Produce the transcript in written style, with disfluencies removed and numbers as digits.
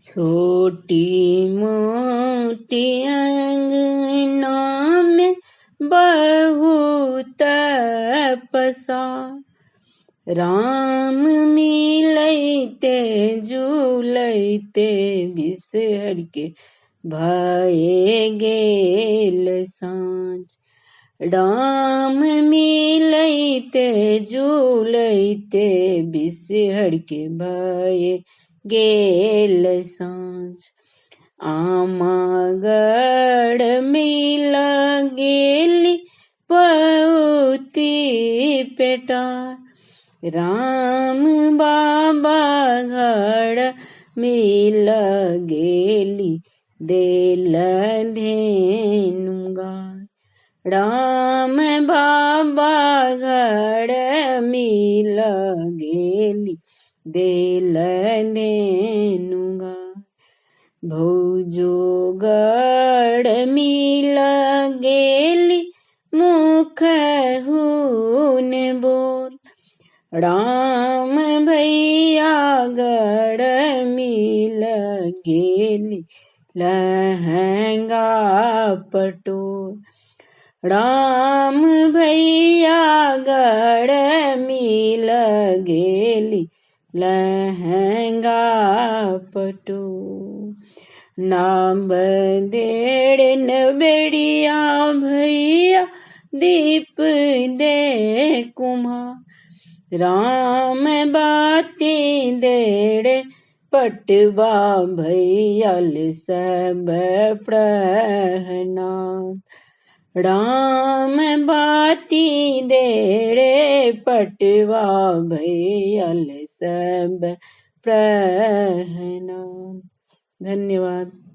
छोटी मोटी अंगना में बहुत पसार। राम मिलैते जुलैते बिसहर के भए गेल साँझ। राम मिलैते जुलैते बिसहर के भए गेल साँझ। आमागढ़ मिल गेली पउती पेटार। राम बाबा घर मिल गेली देल धेनु गाय। राम बाबा घर मिल गेली देल धेनु गाय। भौजोगढ़ मिल गेली मुख हुन बोल। राम भैया गढ़ मिल गेली लहंगा पटोल। राम भैया गढ़ मिल गेली लहंगा पटोल। नाम देड़ नबेड़िया भैया दीप दे कुम्हार। राम बाती देड़ पटवा भैयल सब प्रहनाम। राम बाती देड़े पटवा भैयल सब प्रहनाम। धन्यवाद।